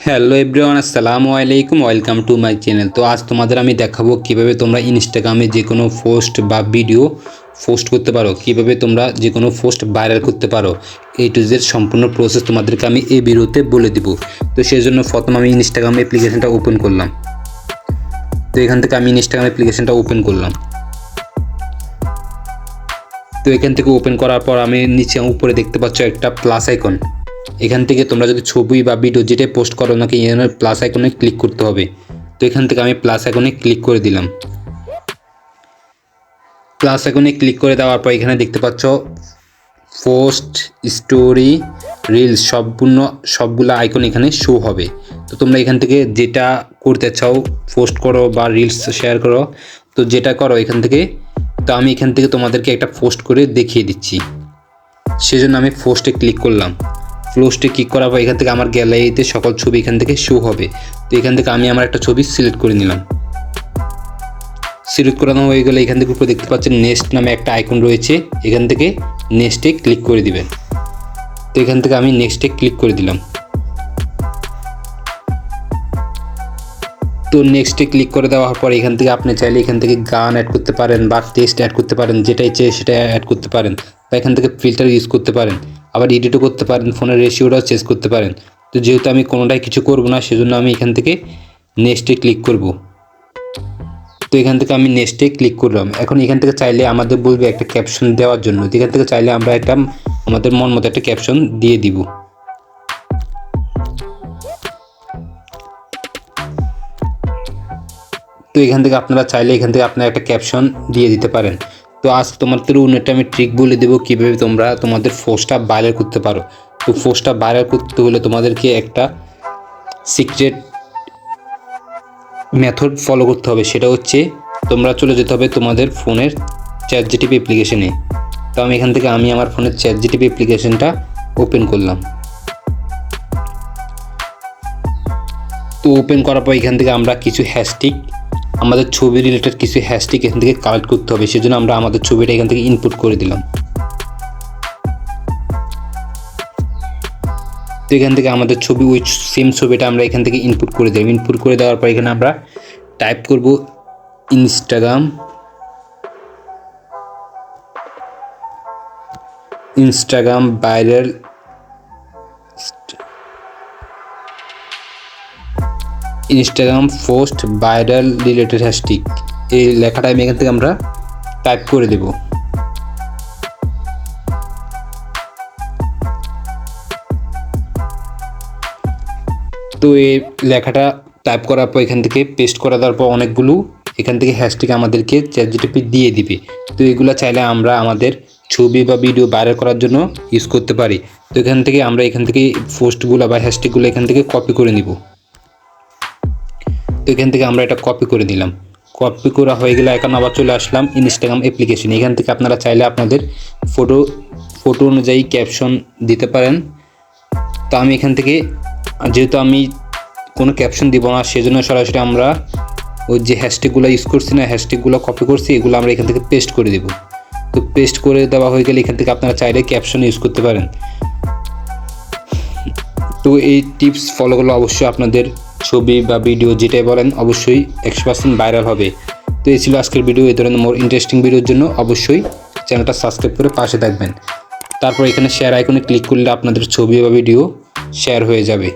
Hello everyone, আসসালামু আলাইকুম, welcome to my channel. তো আজ তোমাদের আমি দেখাবো কিভাবে তোমরা ইনস্টাগ্রামে যে কোনো পোস্ট বা ভিডিও পোস্ট করতে পারো, কিভাবে তোমরা যে কোনো পোস্ট ভাইরাল করতে পারো। এই টু জেড সম্পূর্ণ প্রসেস তোমাদেরকে আমি এই ভিডিওতে বলে দিব। তো সেই জন্য প্রথম আমি ইনস্টাগ্রাম অ্যাপ্লিকেশনটা ওপেন করলাম। তো এখান থেকে আমি ইনস্টাগ্রাম অ্যাপ্লিকেশনটা ওপেন করলাম। তো এখান থেকে ওপেন করার পর আমি নিচে উপরে দেখতে পাচ্ছ একটা প্লাস আইকন। এখান থেকে তোমরা যদি ছবি বা ভিডিও যেটাই পোস্ট করো নাকি এখানে প্লাস আইকনে ক্লিক করতে হবে। তো এখান থেকে আমি প্লাস আইকনে ক্লিক করে দিলাম। প্লাস আইকনে ক্লিক করে দেওয়ার পর এখানে দেখতে পাচ্ছ পোস্ট, স্টোরি, রিলস সবগুলো আইকন এখানে শো হবে। তো তোমরা এখান থেকে যেটা করতে চাও, পোস্ট করো বা রিলস শেয়ার করো, তো যেটা করো এখান থেকে। তো আমি এখান থেকে তোমাদেরকে একটা পোস্ট করে দেখিয়ে দিচ্ছি। সেজন্য আমি পোস্টে ক্লিক করলাম। পোস্টে ক্লিক করার পর এখান থেকে আমার গ্যালারিতে সকল ছবি এখান থেকে শো হবে। তো এখান থেকে আমি আমার একটা ছবি সিলেক্ট করে নিলাম। সিলেক্ট করানো হয়ে গেলে এখান থেকে উপরে দেখতে পাচ্ছেন নেক্সট নামে একটা আইকন রয়েছে, এখান থেকে নেক্সটে ক্লিক করে দিবেন। তো এখান থেকে আমি নেক্সটে ক্লিক করে দিলাম। তো নেক্সটে ক্লিক করে দেওয়ার পর এখান থেকে আপনি চাইলে এখান থেকে গান অ্যাড করতে পারেন বা টেক্সট অ্যাড করতে পারেন, যেটাই চাই সেটা অ্যাড করতে পারেন, বা এখান থেকে ফিল্টার ইউজ করতে পারেন, আবার এডিটও করতে পারেন, ফোনের রেশিওটাও চেঞ্জ করতে পারেন। তো যেহেতু আমি কোনোটাই কিছু করব না, সেজন্য আমি এখান থেকে নেক্সটে ক্লিক করব। তো এখান থেকে আমি নেক্সটে ক্লিক করলাম। এখন এখান থেকে চাইলে আমাদের বলবে একটা ক্যাপশন দেওয়ার জন্য। তো এখান থেকে চাইলে আমরা একটা আমাদের মন মতো একটা ক্যাপশন দিয়ে দিব। তো এখান থেকে আপনারা চাইলে এখান থেকে আপনারা একটা ক্যাপশন দিয়ে দিতে পারেন। তো আজ তোমাদের একটা আমি ট্রিক বলে দেবো কীভাবে তোমরা তোমাদের পোস্টটা ভাইরাল করতে পারো। তো পোস্টটা ভাইরাল করতে হলে তোমাদেরকে একটা সিক্রেট মেথড ফলো করতে হবে। সেটা হচ্ছে তোমরা চলে যেতে হবে তোমাদের ফোনের চ্যাটজিপিটি অ্যাপ্লিকেশনে। তো আমি এখান থেকে আমার ফোনের চ্যাটজিপিটি অ্যাপ্লিকেশনটা ওপেন করলাম। তো ওপেন করার পর এখান থেকে আমরা কিছু হ্যাশট্যাগ, আমাদের ছবি রিলেটেড কিছু হ্যাশট্যাগ এখান থেকে কালেক্ট করতে হবে। সেজন্য আমরা আমাদের ছবিটা এখান থেকে ইনপুট করে দিলাম। তো এখান থেকে আমাদের ছবি, ওই সেম ছবিটা আমরা এখান থেকে ইনপুট করে দিলাম। ইনপুট করে দেওয়ার পর এখানে আমরা টাইপ করব Instagram viral Instagram post viral related hashtag, এই লেখাটা আমি এখান থেকে আমরা টাইপ করে দেব। তো এই লেখাটা টাইপ করার পর এখান থেকে পেস্ট করে দেওয়ার পর অনেকগুলো এখান থেকে হ্যাশট্যাগ আমাদেরকে চ্যাটজিপিটি দিয়ে দিবে। তো এগুলো চাইলে আমরা আমাদের ছবি বা ভিডিও ভাইরাল করার জন্য ইউজ করতে পারি। তো এখান থেকে আমরা এখান থেকে পোস্টগুলো বা হ্যাশট্যাগুলো এখান থেকে কপি করে নিব। তো এখান থেকে আমরা এটা কপি করে দিলাম। কপি করা হয়ে গেলে এখন আবার চলে আসলাম ইনস্টাগ্রাম অ্যাপ্লিকেশন। এখান থেকে আপনারা চাইলে আপনাদের ফটো অনুযায়ী ক্যাপশন দিতে পারেন। তো আমি এখান থেকে, যেহেতু আমি কোনো ক্যাপশন দিব না, সেজন্য সরাসরি আমরা ওই যে হ্যাশট্যাগুলো ইউজ করছি না, হ্যাশট্যাগুলো কপি করছি, এগুলো আমরা এখান থেকে পেস্ট করে দেব। তো পেস্ট করে দেওয়া হয়ে গেলে এখান থেকে আপনারা চাইলে ক্যাপশন ইউজ করতে পারেন। তো এই টিপস ফলো করলে অবশ্যই আপনাদের ছবি বা ভিডিও যেটাই বলেন অবশ্যই 100% ভাইরাল হবে। তো এই ছিল আজকের ভিডিও। এই ধরনের মোর ইন্টারেস্টিং ভিডিওর জন্য অবশ্যই চ্যানেলটা সাবস্ক্রাইব করে পাশে থাকবেন। তারপর এখানে শেয়ার আইকনে ক্লিক করলে আপনাদের ছবি বা ভিডিও শেয়ার হয়ে যাবে।